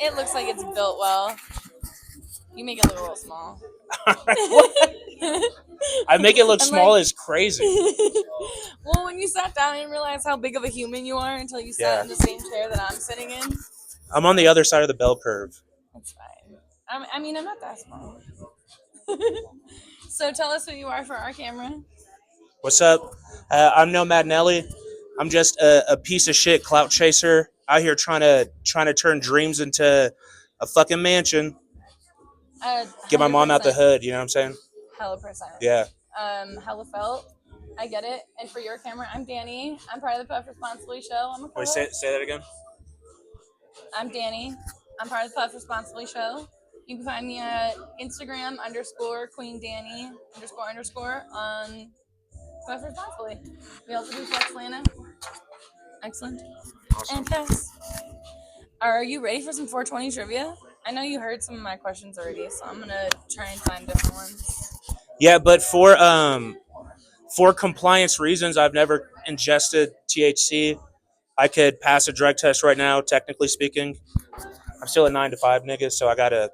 It looks like it's built well. You make it look a little small. I make it look I'm small like- as crazy. Well, when you sat down, I didn't realize how big of a human you are until you sat in the same chair that I'm sitting in. I'm on the other side of the bell curve. That's fine. I mean, I'm not that small. So tell us who you are for our camera. What's up? I'm Nomad Nelly. I'm just a piece of shit clout chaser out here trying to turn dreams into a fucking mansion. Get my mom out the 100%. hood. You know what I'm saying? Hella percent. Yeah. Hella felt. I get it. And for your camera, I'm Danny. I'm part of the Puff Responsibly show. I'm a Wait, co-host. say that again. I'm Danny. I'm part of the Puff Responsibly show. You can find me at Instagram _Queen Danny __ on Puff Responsibly. We also do Flex Atlanta. Excellent. Awesome. And Tess, are you ready for some 420 trivia? I know you heard some of my questions already, so I'm gonna try and find different ones. Yeah, but for compliance reasons, I've never ingested THC. I could pass a drug test right now, technically speaking. I'm still a 9 to 5 nigga, so I gotta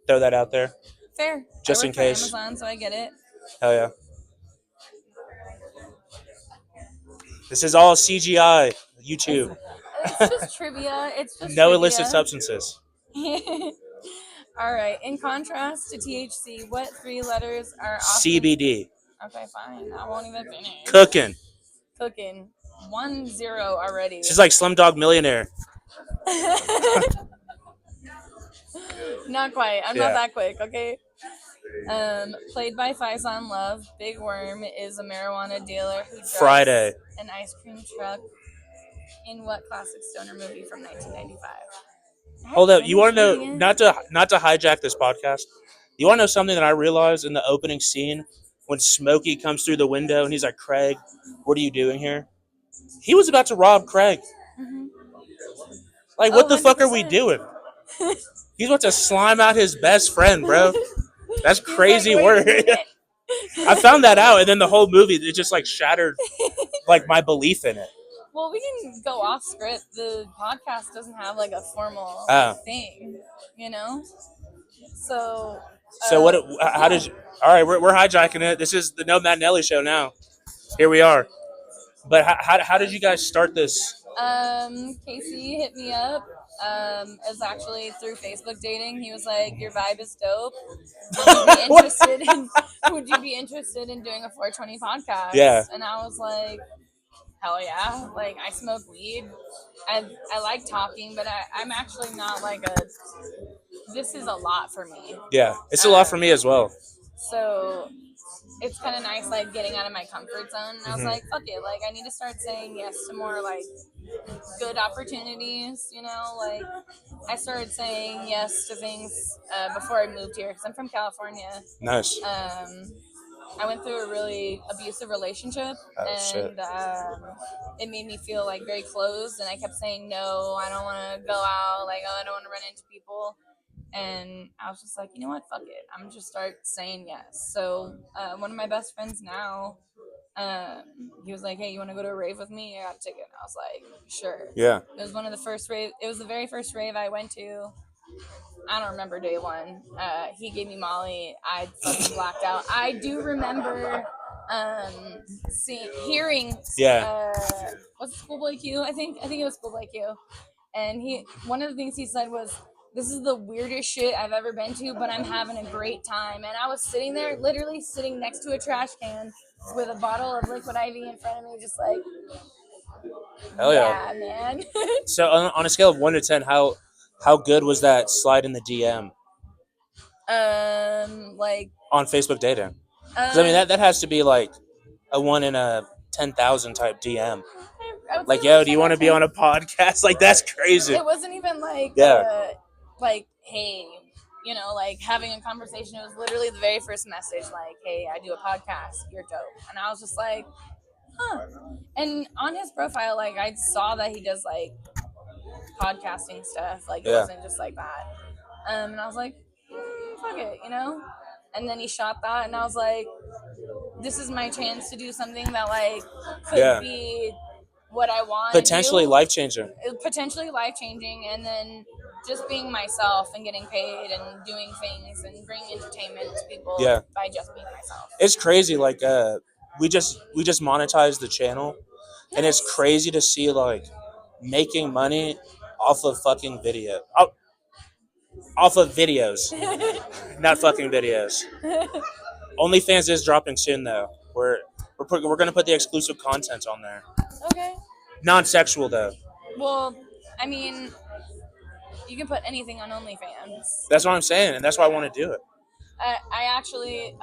throw that out there. Fair. Just I work in case. for Amazon, so I get it. Hell yeah. This is all CGI, YouTube. It's just trivia. It's just No trivia. illicit substances. All right. In contrast to THC, what 3 letters are often... CBD. Okay, fine. I won't even finish. Cooking. 1-0 already. She's like Slumdog Millionaire. Not quite. I'm not that quick, okay? Played by Faison Love, Big Worm is a marijuana dealer who drives Friday. an ice cream truck in what classic stoner movie from 1995? Hold up. You want to know, not to hijack this podcast, you want to know something that I realized in the opening scene when Smokey comes through the window and he's like, Craig, what are you doing here? He was about to rob Craig. Mm-hmm. Like, what the fuck are we doing? He's about to slime out his best friend, bro. That's crazy work. I found that out, and then the whole movie, it just like shattered like my belief in it. Well, we can go off script. The podcast doesn't have like a formal thing, you know? So what? How did you... All right, we're hijacking it. This is the Nomad Nelly show now. Here we are. But how did you guys start this? Casey hit me up. It was actually through Facebook dating. He was like, "Your vibe is dope. Would you be interested in doing a 420 podcast?" Yeah. And I was like, "Hell yeah!" Like, I smoke weed. I like talking, but I'm actually not like a. This is a lot for me. Yeah, it's a lot for me as well. So it's kind of nice, like, getting out of my comfort zone. And I was like, fuck it. Like, I need to start saying yes to more, like, good opportunities, you know? Like, I started saying yes to things before I moved here because I'm from California. Nice. I went through a really abusive relationship, and it made me feel, like, very closed. And I kept saying, no, I don't want to go out. Like, oh, I don't want to run into people. And I was just like, you know what, fuck it. I'm going to just start saying yes. So one of my best friends now, he was like, hey, you want to go to a rave with me? I got a ticket. And I was like, sure. Yeah. It was one of the first rave. It was the very first rave I went to. I don't remember day one. He gave me Molly. I fucking blacked out. I do remember hearing. Yeah. Was it Schoolboy Q? I think it was Schoolboy Q. And one of the things he said was, this is the weirdest shit I've ever been to, but I'm having a great time. And I was sitting there, literally sitting next to a trash can with a bottle of liquid IV in front of me, just like, hell yeah, man. So on a scale of 1 to 10, how good was that slide in the DM? Like on Facebook dating. Because I mean that has to be like a 1 in a 10,000 type DM. Like, yo, do you want to be on a podcast? Like, that's crazy. It wasn't even like, like, hey, you know, like having a conversation. It was literally the very first message, like, hey, I do a podcast. You're dope. And I was just like, huh. And on his profile, like, I saw that he does like podcasting stuff. Like, it wasn't just like that. And I was like, fuck it, you know? And then he shot that, and I was like, this is my chance to do something that, like, could be what I want. Potentially life-changing. Potentially life-changing. And then just being myself and getting paid and doing things and bringing entertainment to people by just being myself. It's crazy. Like we just monetized the channel, and it's crazy to see like making money off of fucking video. Off of videos, not fucking videos. OnlyFans is dropping soon though. We're gonna put the exclusive content on there. Okay. Non-sexual though. Well, I mean, you can put anything on OnlyFans. That's what I'm saying, and that's why I want to do it. I actually,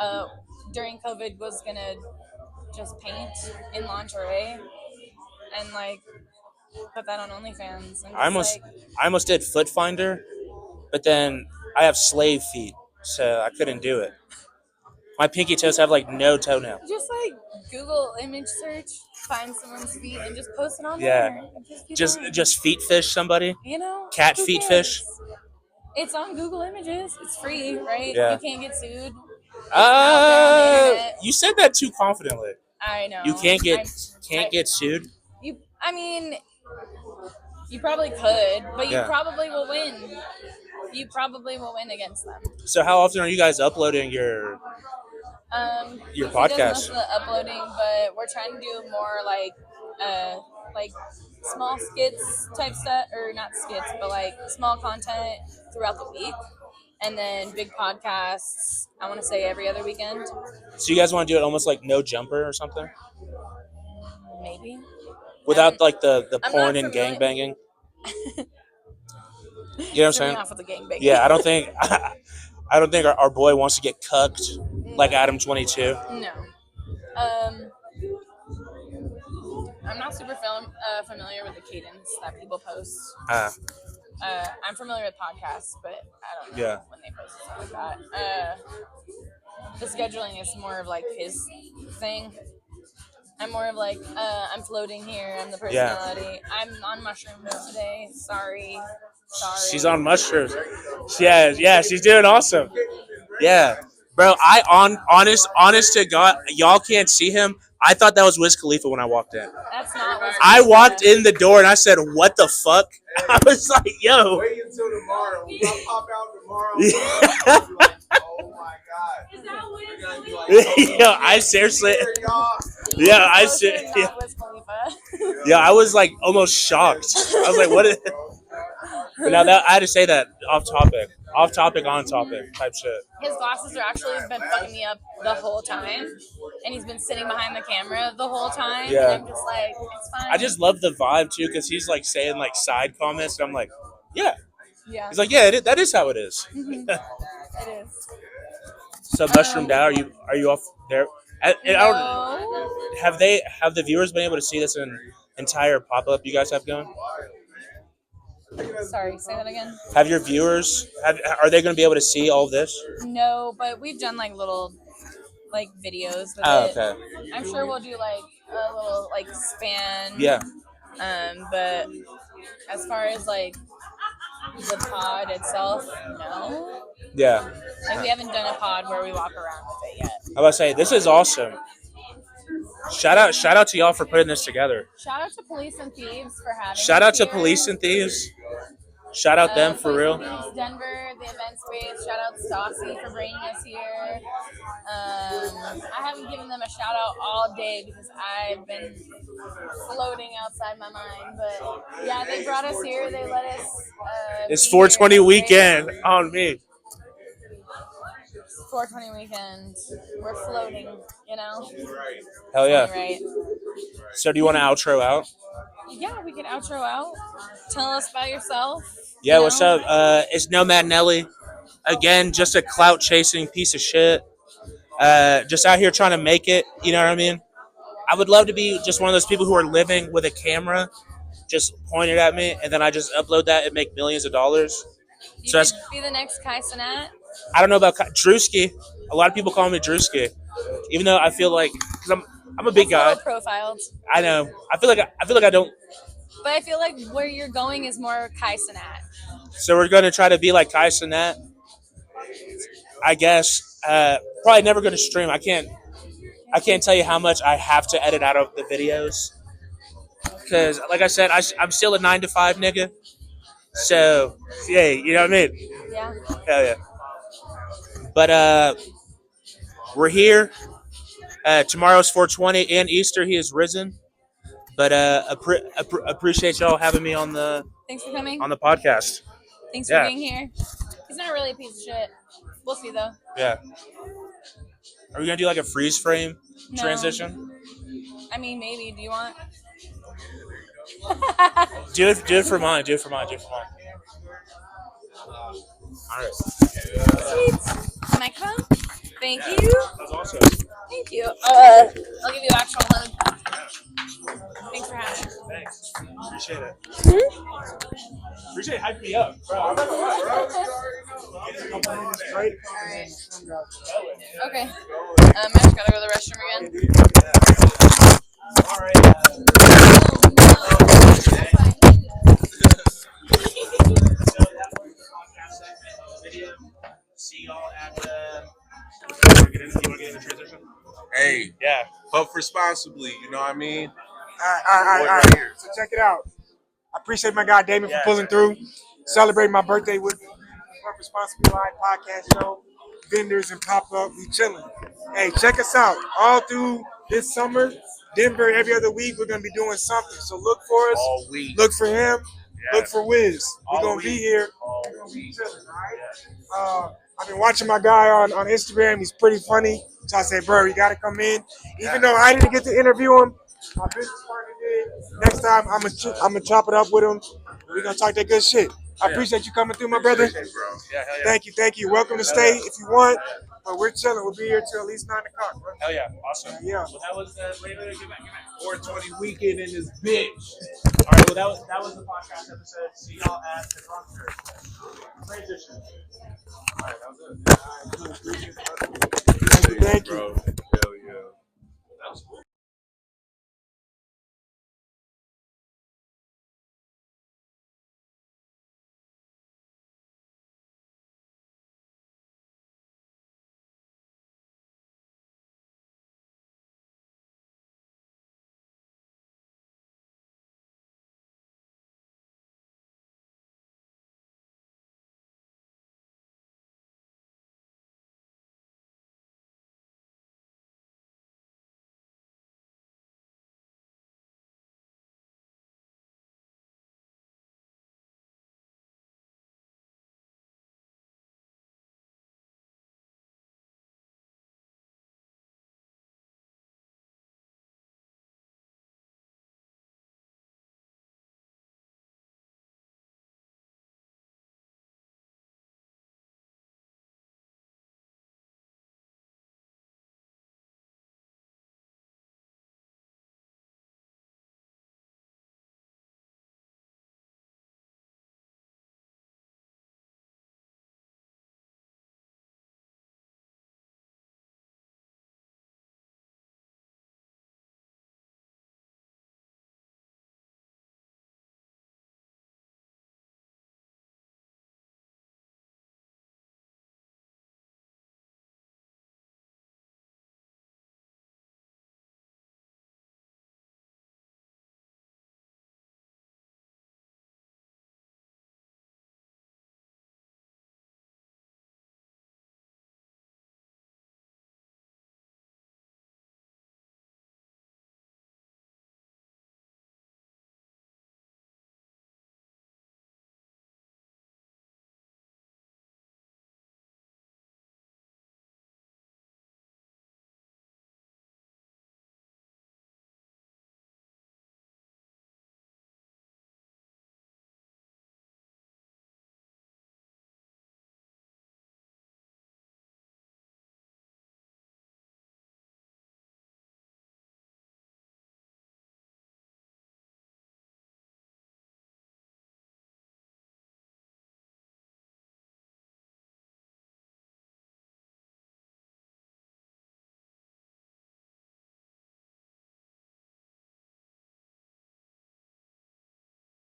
during COVID, was gonna just paint in lingerie and like put that on OnlyFans. And I almost did Foot Finder, but then I have slave feet, so I couldn't do it. My pinky toes have like no toenail. Just like Google image search, find someone's feet, and just post it on there. Just feet fish somebody. You know, cat feet fish. It's on Google Images. It's free, right? Yeah. You can't get sued. You said that too confidently. I know. You can't get sued. I mean, you probably could, but you probably will win. You probably will win against them. So how often are you guys uploading your podcast? Most of the uploading, but we're trying to do more like small skits type stuff, or not skits, but like small content throughout the week, and then big podcasts. I want to say every other weekend. So you guys want to do it almost like No Jumper or something? Maybe. Without like the porn and gangbanging. You know what I'm saying? Off with the gangbanging. Yeah, I don't think our boy wants to get cucked like Adam 22. No. I'm not super familiar with the cadence that people post. I'm familiar with podcasts, but I don't know when they post stuff like that. The scheduling is more of like his thing. I'm more of like, I'm floating here. I'm the personality. Yeah. I'm on mushrooms today. Sorry. She's on mushrooms. Yeah, she's doing awesome. Yeah. Bro, honest to God, y'all can't see him. I thought that was Wiz Khalifa when I walked in. That's not Wiz Khalifa. I walked in the door and I said, what the fuck? I was like, yo. Wait until tomorrow. I'll pop out tomorrow. Yeah. Like, oh my God. Is that Wiz Khalifa? Yo, I seriously. Yeah, I said. Yeah, I was like almost shocked. I was like, what is. But now that I had to say that off topic, on topic type shit. His glasses are actually been fucking me up the whole time, and he's been sitting behind the camera the whole time. Yeah, and I'm just like, it's fine. I just love the vibe too, because he's like saying like side comments, and I'm like, yeah. He's like, yeah, that is how it is. Mm-hmm. It is. So Mushroom Dow, are you off there? No. Have the viewers been able to see this entire pop up you guys have going? Sorry, say that again. Have your viewers are they going to be able to see all this? No, but we've done like little like videos with it. Okay. I'm sure we'll do like a little like span. Yeah. But as far as like the pod itself, no. Yeah. Like we haven't done a pod where we walk around with it yet. I was about to say, this is awesome. Shout out to y'all for putting this together. Shout out to Police and Thieves for having Shout out to here. Police and Thieves. Shout out them for real. Thieves, Denver, the event space. Shout out Stassi for bringing us here. I haven't given them a shout out all day because I've been floating outside my mind. But yeah, they brought us here. They let us. It's 420 weekend on me. 420 weekend. We're floating, you know? Hell yeah. Right. So do you want to outro out? Yeah, we can outro out. Tell us about yourself. Yeah, what's up? It's Nomad Nelly. Again, just a clout chasing piece of shit. Just out here trying to make it, you know what I mean? I would love to be just one of those people who are living with a camera just pointed at me, and then I just upload that and make millions of dollars. You could be the next Kai Cenat. I don't know about Drewski. A lot of people call me Drewski, even though I feel like because I'm a big guy. Profiled. I know. I feel like I don't. But I feel like where you're going is more Kai Cenat. So we're gonna try to be like Kai Cenat. I guess. Probably never gonna stream. I can't tell you how much I have to edit out of the videos because, like I said, I'm still a 9 to 5 nigga. So, yeah, you know what I mean? Yeah. Hell yeah. But we're here. Tomorrow's 420 and Easter. He is risen. But appreciate y'all having me on the Thanks for coming. podcast. Thanks for being here. He's not really a piece of shit. We'll see though. Yeah. Are we gonna do like a freeze frame transition? I mean, maybe. Do you want? Do it for mine. Do it for mine. All right. Sweet. Can I come? Thank you. That was awesome. Thank you. I'll give you an actual hug. Thanks for having me. Thanks. Appreciate it. Appreciate hyping me up, bro. I'm not gonna lie, bro. Alright. Okay. I just gotta go to the restroom again. All right. So that was the podcast segment of the video. See y'all at the. You want to get in the transition? Hey, Yeah. puff responsibly. You know what I mean? All right. So check it out. I appreciate my guy Damon for pulling through, celebrating my birthday with me. Puff Responsibly Live podcast show, vendors and pop up. We chilling. Hey, check us out all through this summer. Denver every other week. We're gonna be doing something. So look for us. All week. Look for him. Yeah. Look for Wiz. We're All gonna week. be here. All We're gonna be week. chilling. All right. I've been watching my guy on Instagram. He's pretty funny. So I said, bro, you gotta come in. Even though I didn't get to interview him, my business partner did. Next time, I'm gonna chop it up with him. We're gonna talk that good shit. I appreciate you coming through, my brother. Appreciate it, bro. Yeah, hell yeah. Thank you. Welcome to stay if you want. But we're chilling. We'll be here till at least 9 o'clock, bro. Hell yeah. Awesome. Yeah. Well, that was get back. 420 weekend in this bitch. All right. Well, that was the podcast episode. See y'all at the concert. Transition. All right. That was it. Thank you. Bro.